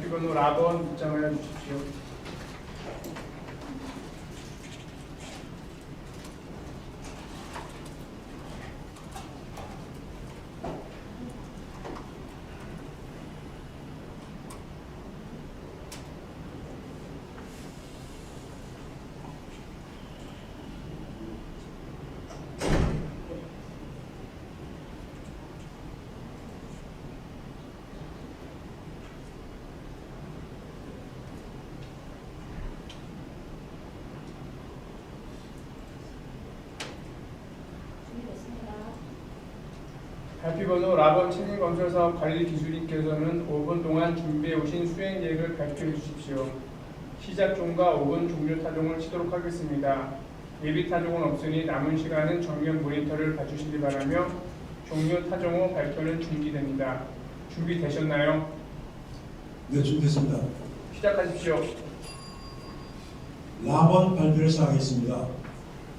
발표번호 라번 입장하여 주십시오. 발표번호 라번 체질건설사업관리기술인께서는 5분 동안 준비해 오신 수행 계획을 발표해 주십시오. 시작 종과 5분 종료 타종을 치도록 하겠습니다. 예비 타종은 없으니 남은 시간은 정면 모니터를 봐주시기 바라며 종료 타종 후 발표는 중지됩니다. 준비되셨나요? 네, 준비됐습니다. 시작하십시오. 라번 발표를 시작하겠습니다.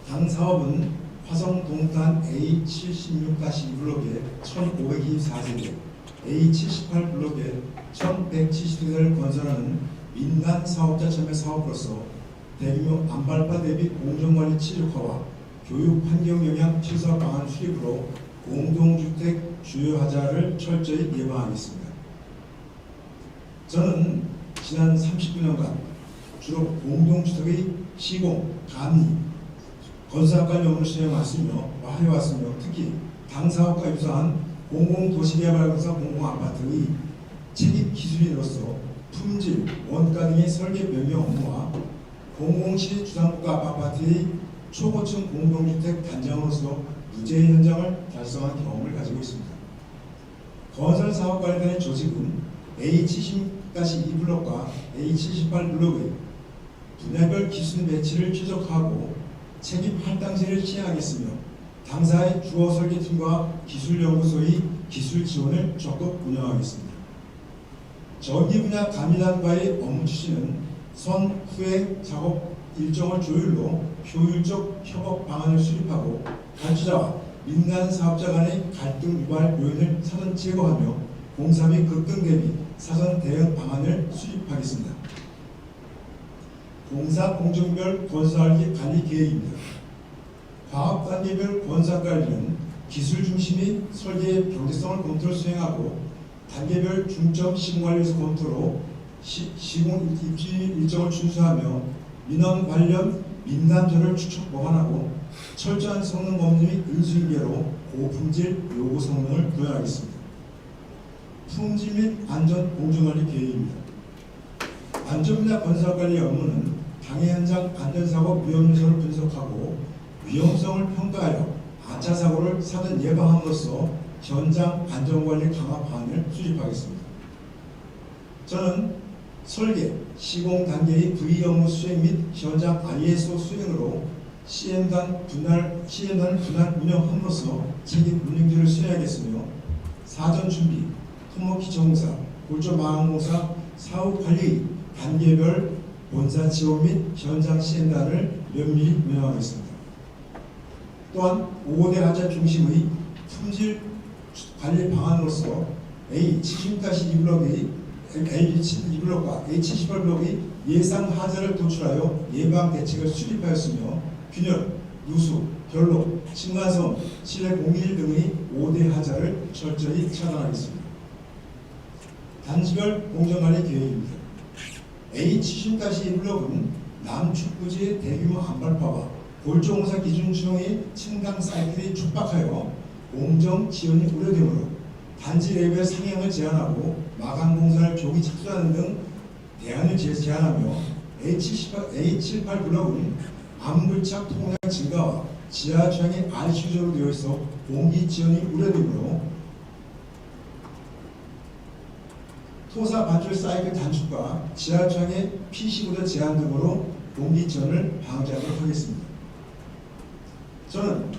당 사업은 화성 동탄 A76-2블록에 1524세대, A78블록에 1170세대를 건설하는 민간 사업자 참여 사업으로서 대규모 안발파 대비 공정관리 최적화와 교육 환경 영향 최소 방안 수립으로 공동주택 주요 하자를 철저히 예방하겠습니다. 저는 지난 39년간 주로 공동주택의 시공, 감리, 건설관리 업무를 수행해왔으며 특히 당 사업과 유사한 공공도시개발공사 공공아파트의 책임 기술인으로서 품질, 원가 등의 설계 변경 업무와 공공시 주상국가 아파트의 초고층 공동주택 단장으로서 무죄의 현장을 달성한 경험을 가지고 있습니다. 건설사업관리단의 조직은 A70-2블록과 A78블록의 분야별 기술 배치를 최적화하고 책임 할당제를 시행하겠으며 당사의 주어 설계팀과 기술연구소의 기술 지원을 적극 운영하겠습니다. 전기 분야 감리단과의 업무 추진은 선 후행 작업 일정을 조율로 효율적 협업 방안을 수립하고 발주자와 민간 사업자 간의 갈등 유발 요인을 사전 제거하며 공사 및 급등 대비 사전 대응 방안을 수립하겠습니다. 공사 공정별 건설관리 계획입니다. 과업 단계별 건설관리는 기술 중심의 설계의 경제성을 검토를 수행하고 단계별 중점 시공관리에서 검토로 시공 입지 일정을 준수하며 민원 관련 민감자를 추적 보완하고 철저한 성능 검증 및 인수인계로 고품질 요구 성능을 구현하겠습니다. 품질 및 안전 공정관리 계획입니다. 안전분야 건설관리 업무는 당해 현장 안전사고 위험 요소를 분석하고 위험성을 평가하여 안차 사고를 사전 예방함으로써 현장 안전관리 강화 방안을 수립하겠습니다. 저는 설계, 시공 단계의 V 업무 수행 및 현장 ISO 수행으로 CM단 분할 운영함으로써 책임 운영제를 수행하겠으며 사전 준비, 토목기초공사, 골조마항공사 사후 관리 단계별 본사 지원 및 현장 시행단을 면밀히 운영하겠습니다. 또한 5대 하자 중심의 품질 관리 방안으로서 A70-2블록의 A72블록과 A78블록의 예상 하자를 도출하여 예방 대책을 수립하였으며 균열, 누수, 결로, 층간소음, 실내 공기질 등의 5대 하자를 철저히 차단하겠습니다. 단지별 공정관리 계획입니다. A70-2블록은 남축부지의 대규모 안발파와 골조공사 기준 수용의 층강 사이클이 촉박하여 공정 지연이 우려되므로 단지 레벨 상향을 제한하고 마감 공사를 조기 착수하는 등 대안을 제안하며 A78블록은 암물착 통행 증가와 지하 주행이 RC조로 되어 있어 공기 지연이 우려되므로 토사 반출 사이클 단축과 지하 주행의 PC 구조 제한 등으로 공기 지연을 방지하도록 하겠습니다. 저는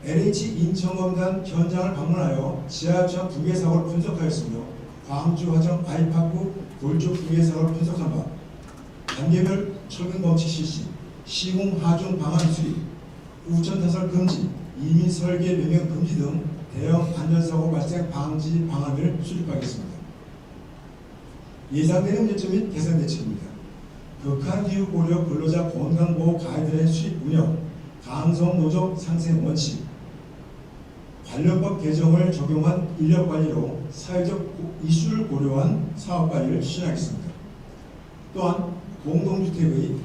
LH 인천검단 현장을 방문하여 지하주행 붕괴 사고를 분석하였으며 광주 화정 아이파크 골조 붕괴 사고를 분석한 바 단계별 철근 검치 실시, 시공 하중 방안 수립, 우천 타설 금지, 이민 설계 변경 금지 등 대형 안전사고 발생 방지 방안을 수립하겠습니다. 예상되는 문제점 및 개선 대책입니다. 극한 기후 고려 근로자 건강보호 가이드라인 수립 운영, 강성 노조 상생 원칙, 관련법 개정을 적용한 인력관리로 사회적 이슈를 고려한 사업관리를 추진하겠습니다. 또한 공동주택의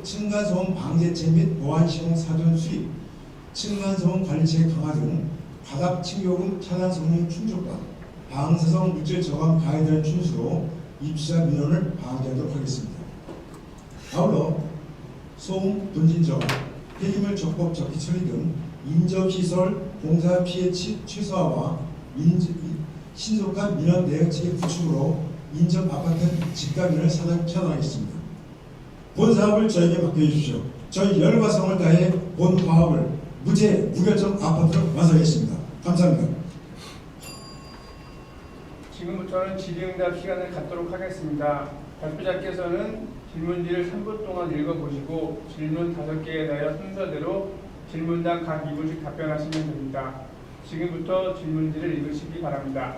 층간소음 방제책 및 보안시공 사전 수립, 층간소음 관리책 강화 등 바닥 층교금 차단 성능 충족과 방사성 물질 저감 가이드라인 준수로 입주자 민원을 방지하도록 하겠습니다. 아울러 소음, 분진저, 폐기물 적법 적기 처리 등 인접시설 공사 피해 최소화와 신속한 민원 대응체계 구축으로 인접 아파트 집값민을 차단하겠습니다. 본 사업을 저에게 맡겨주십시오. 저희 열과 성을 다해 본 사업을 무죄 무결점 아파트로 완성했습니다. 감사합니다. 지금부터는 질의응답 시간을 갖도록 하겠습니다. 발표자께서는 질문지를 3분 동안 읽어보시고 질문 5개에 대하여 순서대로 질문당 각 2분씩 답변하시면 됩니다. 지금부터 질문지를 읽으시기 바랍니다.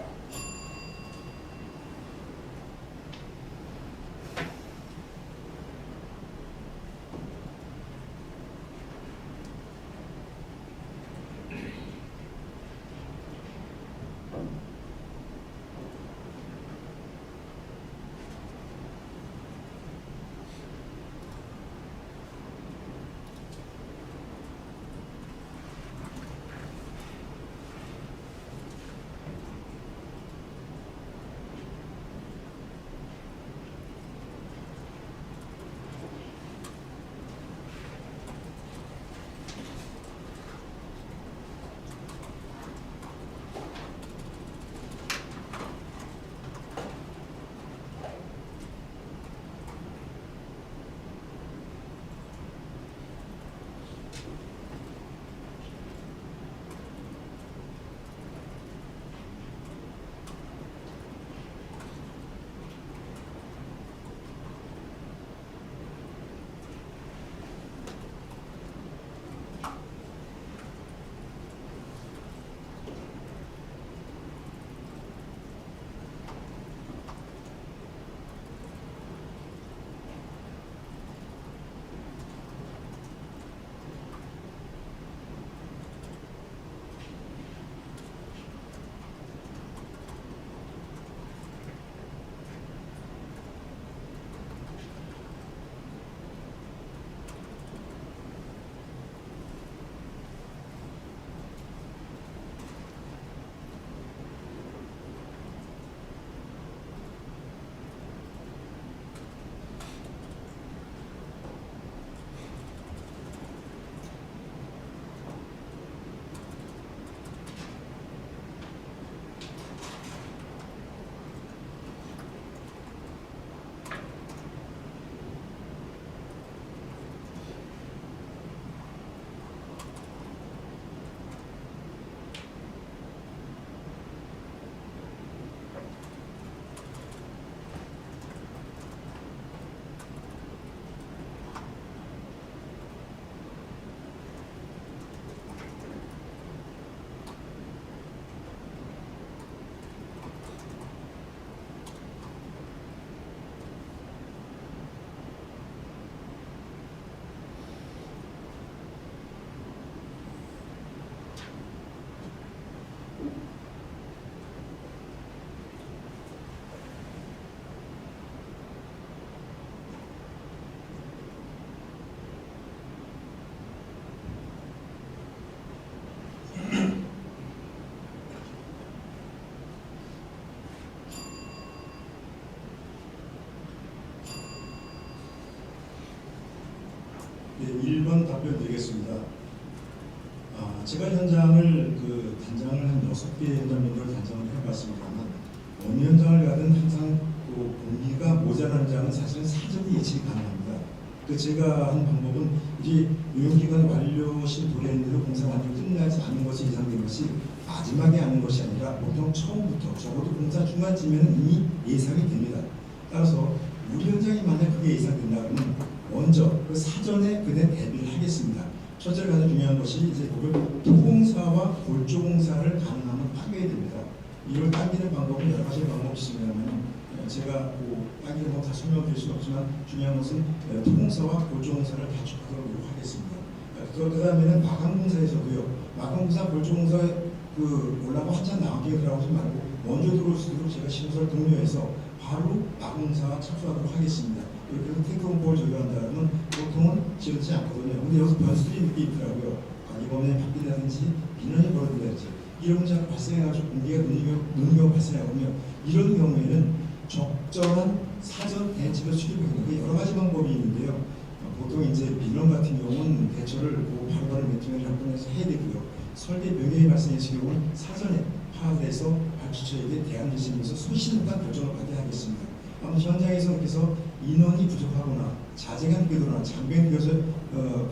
네, 1번 답변 드리겠습니다. 제가 현장을 단장을 한 6개 현장면으로 단장을 해봤습니다만 어느 현장을 가든 항상 공기가 모자란 현장은 사실은 사전에 예측이 가능합니다. 제가 한 방법은 이제 유용기간 완료신 도래인데도 공사 완료 끝나지 않은 것이 예상된 것이 마지막에 하는 것이 아니라 보통 처음부터 적어도 공사 중간쯤에는 이미 예상이 됩니다. 따라서 우리 현장이 만약 그게 예상된다 그러면 먼저 사전에 그대 대비를 하겠습니다. 첫째로 가장 중요한 것이 이제 그걸 토공사와 골조공사를 가능하면 파괴해야 됩니다. 이걸 당기는 방법은 여러 가지 방법이 있습니다만 제가 아기를 다 설명드릴 수는 없지만 중요한 것은 토공사와 골조공사를 갖추도록 노력하겠습니다. 그 다음에는 마감공사에서도요. 마감공사, 골조공사 올라가고 한참 나오게 들어가지 말고 먼저 들어올 수 있도록 제가 시공사를 독려해서 바로 마감공사와 착수하도록 하겠습니다. 그래서 테크공법을 적용한다면 보통은 지어지지 않거든요. 근데 여기서 변수들이 있더라고요. 이번에 바뀐다든지 민원이 벌어진다든지 이런 문제가 발생해가지고 공기가 누는 경우가 발생하거든요. 이런 경우에는 적절한 사전 대책을 수립하는 여러 가지 방법이 있는데요. 보통 이제 민원 같은 경우는 대처를 바로바로 매칭을 접근해서 해야 되고요. 설계 명령이 발생했을 경우는 사전에 파악해서 발주처에게 대안 제시하면서 소신있는 결정을 받게 하겠습니다. 아무튼 현장에서 그래서 인원이 부족하거나 자재가 느껴거나 장벽이 느껴서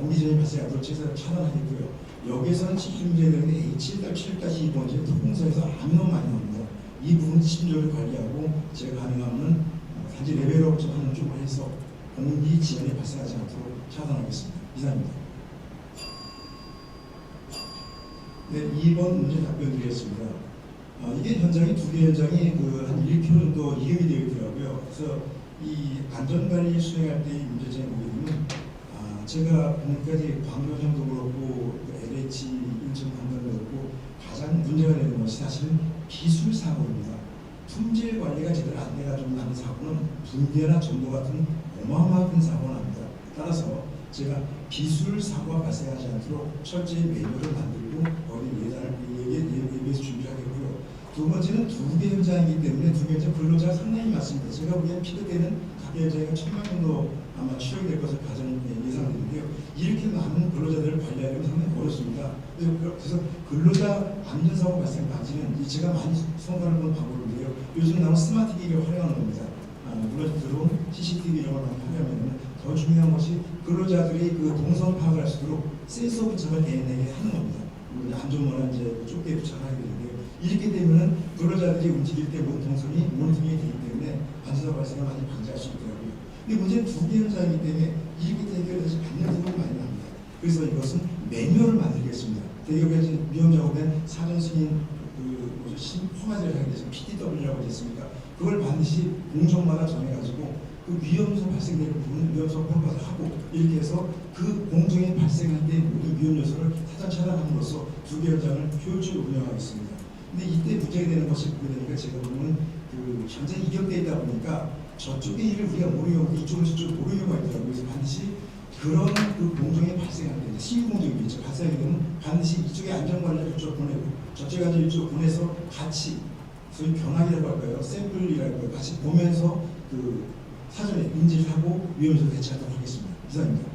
공기전이 발생하도록 최선을 차단하겠고요. 여기에서는 지금 문제가 되는데 A7-7-2번지 토공사에서 암인원 많이 나옵니다. 이 부분 심조를 관리하고 제가 가능하면 단지 레벨업 하는 쪽으로 해서 공기 지연이 발생하지 않도록 차단하겠습니다. 이상입니다. 네, 2번 문제 답변 드리겠습니다. 이게 현장이 두 개 현장이 한 1km 정도 이음이 되어 있더라고요. 그래서 이 안전관리 수행할 때 문제점이 보게 되면 제가 보니까 광교정도 그렇고 LH 인천 관광도 그렇고 가장 문제가 되는 것이 사실은 기술 사고입니다. 품질 관리가 제대로 안 돼가지고 나는 사고는 붕괴나 전도 같은 어마어마한 큰 사고가 납니다. 따라서 제가 기술 사고가 발생하지 않도록 철저히 매뉴얼을 만들고 어디 예비해서 준비하겠고요. 두 번째는 두 개 현장이기 때문에 두 개 현장 근로자가 상당히 많습니다. 제가 보기엔 피드때는 각 현장에 1000명 정도 아마 취업이 될 것을 예상되는데요. 이렇게 많은 근로자들을 관리하려면 상당히 어렵습니다. 그래서 근로자 안전사고 발생 방지는 제가 많이 성과를 본 방법인데요. 요즘 나온 스마트 기기를 활용하는 겁니다. 물론 드론, CCTV 이런 걸 많이 활용하면 더 중요한 것이 근로자들이 동선 파악을 할 수 있도록 센서 부착을 대행하게 하는 겁니다. 안전모나 이제 좁게 부착하게 되는데요. 이렇게 되면은 근로자들이 움직일 때 모든 동선이 모니터링이 되기 때문에 안전사고 발생을 많이 방지할 수 있더라고요. 근데 문제는 두 개 현장이기 때문에 이렇게 대결해서 받는 부분이 많이 납니다. 그래서 이것은 매뉴얼을 만들겠습니다. 대기업에서 위험 작업엔 사전 승인 허가제를 하게 돼서 PDW라고 했습니까? 그걸 반드시 공정마다 정해가지고 그 위험성 발생되는 부분은 위험성 평가를 하고 이렇게 해서 그 공정이 발생할 때 모든 위험 요소를 사전 차단함으로써 두 개 현장을 효율적으로 운영하겠습니다. 근데 이때 문제가 되는 것이 보게 되니까 제가 보면 현재 이격되어 있다 보니까 저쪽의 일을 우리가 모르는 경우 이쪽은 저쪽을 모르는 경우가 있더라고요. 그래서 반드시 그런 공정이 발생할 때 시유 공정이 있죠. 발생하게 되면 반드시 이쪽에 안전관리를 이쪽 보내고 저쪽에 안전 이쪽 보내서 같이 소위 변화기라고 할까요? 샘플이라고 할까요? 같이 보면서 사전에 인지를 하고 위험에서 대처하도록 하겠습니다. 이상입니다.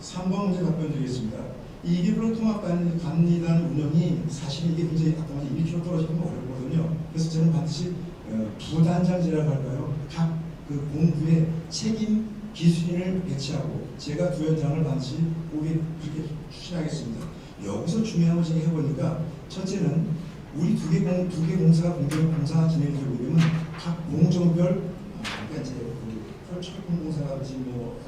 3번 문제 답변 드리겠습니다. 이게 통합관리단 운영이 사실 이게 굉장히 아까 말한 1km 떨어지면 어렵거든요. 그래서 저는 반드시 부단장제라고 할까요? 각 공구에 책임 기술인을 배치하고 제가 두 현장을 반드시 그렇게 추진하겠습니다. 여기서 중요한 것을 해보니까 첫째는 우리 두 개 공사가 공사 진행되고 있으면 각 공정별 그러니까 이제 철공공사라든지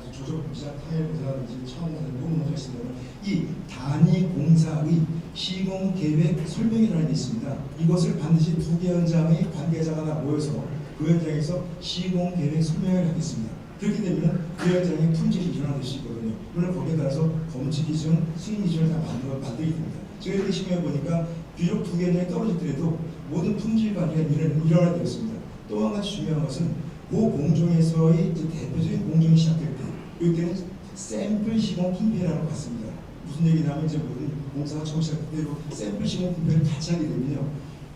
아주 조적 공사, 타일 공사라든지 차원공사, 공사가 있으면 이 단위 공사의 시공 계획 설명이라는 게 있습니다. 이것을 반드시 두 개 현장의 관계자가 다 모여서 그 현장에서 시공 계획 설명을 하겠습니다. 그렇게 되면 그 현장의 품질 기준화 될 수 있거든요. 물론 거기에 따라서 검증 기준, 승인 기준을 다 만들게 됩니다. 제가 이렇게 심해 보니까 비록 두 개 현장이 떨어지더라도 모든 품질 관리가 일어나게 되었습니다. 또 한 가지 중요한 것은 그 공정에서의 대표적인 공정이 시작될 때, 이때는 샘플 시공 품평이라는 것 같습니다. 무슨 얘기냐면 이제 모든 공사가 처음 시작할 때로 샘플 시공 품평을 같이 하게 되면요.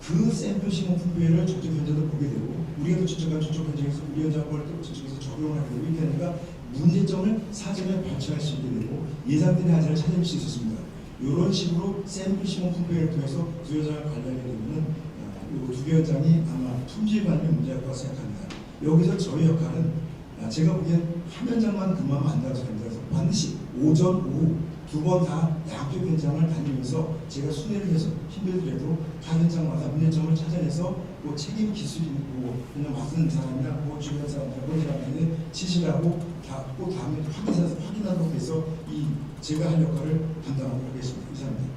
그 샘플 시공 품평을 저쪽 현장도 보게 되고 우리가 또 저쪽 현장에서 우리 현장 볼 때 저쪽에서 적용을 하게 되고 이렇게 하니까 문제점을 사전에 발견할 수 있게 되고 예상된 하자를 찾아낼 수 있었습니다. 이런 식으로 샘플 시공 품평을 통해서 두 현장을 관리하게 되면 이 두 개 현장이 아마 품질 관리 문제일 거라고 생각합니다. 여기서 저희 역할은 제가 보기엔 한 현장만 근무하면 안 된다고 생각합니다. 그래서 반드시 오전, 오후 두 번 다 양쪽 현장을 다니면서 제가 순회를 해서 힘들더라도 각 현장마다 문제점을 찾아내서 그 책임 기술이 그냥 맡은 사람이나 그 주변 사람들, 그런 사람들에게 지시를 하고 그 다음에 확인하도록 해서 제가 할 역할을 감당하도록 하겠습니다. 이상입니다.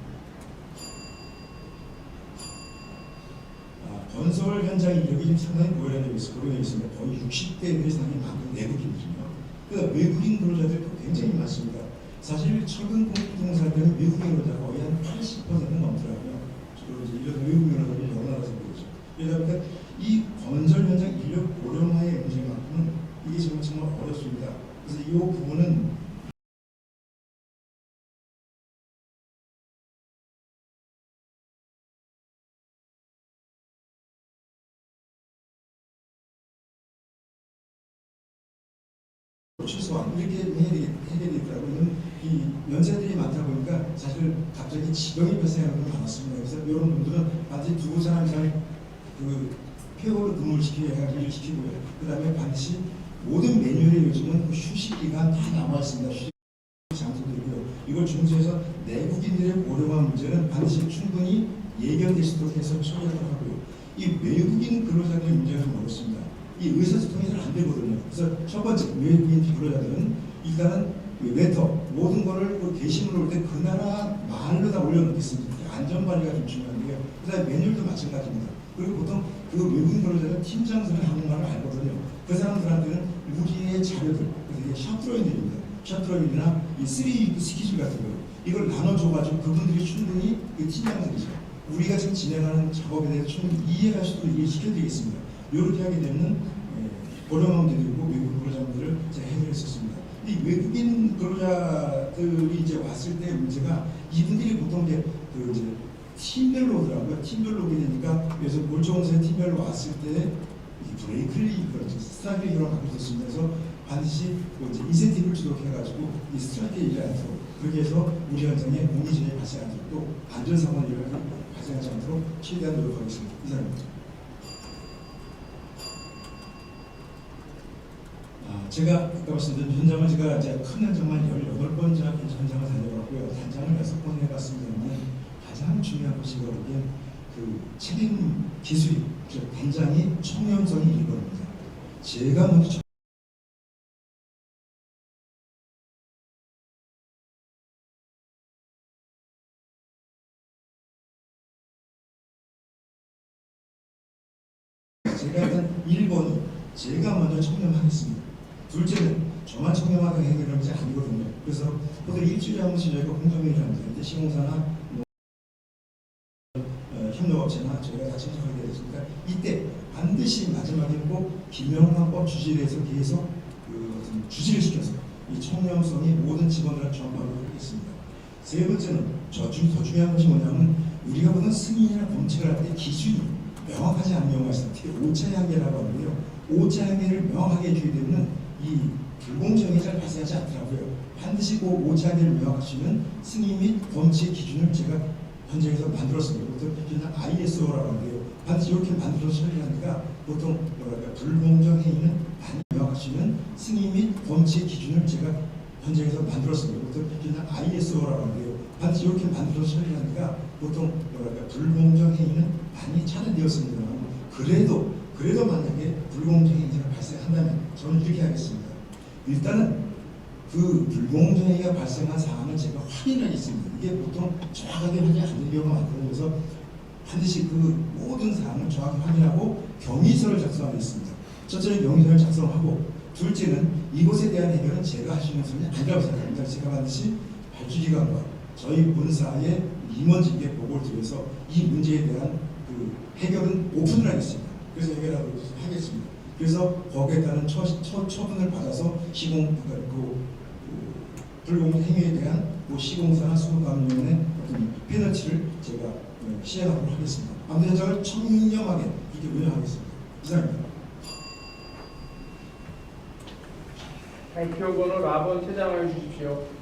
건설 현장 인력이 지금 상당히 고려되어 있습니다. 거의 60대들이 상당히 많은 내국인이거든요. 그러니까 외국인 근로자들도 굉장히 많습니다. 사실 철근 공사들은 외국인 근로자가 거의 한 80%는 넘더라고요. 주로 이제 이런 외국인 근로자들이 영원하다고 그러죠. 그러다 보니까 이 건설 현장 인력 고령화의 문제만큼은 이게 정말 어렵습니다. 그래서 이 부분은 최소한 이렇게 해야 되더라고요. 이 연세들이 많다 보니까 사실 갑자기 지병이 발생하는 게 많았습니다. 그래서 이런 분들은 반드시 두고 사람 이상 그 폐업으로 근무를 시켜야 일을 시키고요. 그 다음에 반드시 모든 매뉴얼에 요즘은 그 휴식 기간 다 나와 있습니다. 휴식 장소들이고요. 이걸 중시해서 내국인들의 고령화 문제는 반드시 충분히 예견될 수 있도록 해서 처리하도록 하고요. 이 외국인 근로자들의 문제가 좀 어렵습니다. 이 의사소통이 잘 안 되거든요. 그래서 첫 번째 외국인 근로자들은 일단은 레터 모든 거를 그 게시물을 올 때 그 나라 말로 다 올려놓겠습니다. 안전관리가 좀 중요한데요. 그다음에 매뉴얼도 마찬가지입니다. 그리고 보통 그 외국인 근로자는 팀장들은 한국말을 알거든요. 그 사람들한테는 우리의 자료들, 그래서 이게 샤프로인들입니다. 샤프로인이나 이 3위크 스케줄 같은 거 이걸 나눠줘가지고 그분들이 충분히 그 팀장들이죠. 우리가 지금 진행하는 작업에 대해서 충분히 이해할 수 있도록 이해시켜드리겠습니다. 이렇게 하게 되면 고령화 문제도 있고 외국인 근로자분들을 제가 해결했었습니다. 이 외국인 근로자들이 이제 왔을 때 문제가 이분들이 보통 이제 그 이제 팀별로 오더라고요. 팀별로 오게 되니까 그래서 몰종원서에 팀별로 왔을 때 브레이크리 그렇죠. 스트라이크를 갖고 있었습니다. 그래서 반드시 뭐 이제 인센티브를 주도록 해가지고 이 스트라이크를 않도록 그렇게 해서 우리 현장에 공기질이 발생하지 않도록 또 안전사고가 발생하지 않도록 최대한 노력하겠습니다. 이상입니다. 제가 아까 말씀드린 현장을 제가 이제 큰 현장만 18번 현장을 다녀봤고요. 단장을 6번 해봤습니다만 가장 중요한 것이 보기엔 그 책임 기술이 즉 단장이 청렴성이 1번입니다. 제가 먼저 제가 일단 1번이 제가 먼저 청렴하겠습니다. 둘째는 저만 청렴하게 해결하는 게 아니거든요. 그래서 보통 일주일에 한 번씩 저희가 공정회의를 합니다. 이때 시공사나 뭐 협력업체나 저희가 다 참석하게 되었으니까 이때 반드시 마지막에 꼭 김영란법 주지를 해서 계속 그 주지를 시켜서 이 청렴성이 모든 직원들을 전파하도록 하겠습니다. 세 번째는 더 중요한 것이 뭐냐면 우리가 보는 승인이나 검증을 할 때 기준이 명확하지 않은 경우가 있습니다. 특히 오차향계라고 하는데요. 오차향계를 명확하게 해주게 되면 이 불공정이 잘 발생하지 않더라고요. 반드시 그 오차향계를 명확하시면 승인 및 검증 기준을 제가 현장에서 만들었습니다. 보통 기준은 ISO라고 하는데요. 반드시 이렇게 만들어서 처리하니까 보통 뭐랄까 불공정 행위는 많이 명확하시면 승인 및 검증 기준을 제가 현장에서 만들었습니다. 보통 기준은 ISO라고 하는데요. 반드시 이렇게 만들어서 처리하니까 보통 뭐랄까 불공정 행위는 많이 차단되었습니다만 그래도 만약에 불공정 행위가 발생한다면 저는 이렇게 하겠습니다. 일단은 그 불공정 행위가 발생한 사항을 제가 확인하겠습니다. 이게 보통 정확하게 확인이 안 되는 경우가 많거든요. 그래서 반드시 그 모든 사항을 정확히 확인하고 경위서를 작성하겠습니다. 첫째는 경위서를 작성하고 둘째는 이것에 대한 해결은 제가 할 수 있는 것은 아니라고 생각합니다. 제가 반드시 발주기관과 저희 본사의 임원진께 보고를 드려서 이 문제에 대한 그 해결은 오픈을 하겠습니다. 그래서 해결하도록 하겠습니다. 그래서 거기에 따른 처분을 받아서 불공정 행위에 대한 시공사나 수급감면의 어떤 페널티를 제가 시행하도록 하겠습니다. 아무튼 현장을 청렴하게 이렇게 운영하겠습니다. 이상입니다. 발표 번호 라번 퇴장하여 주십시오.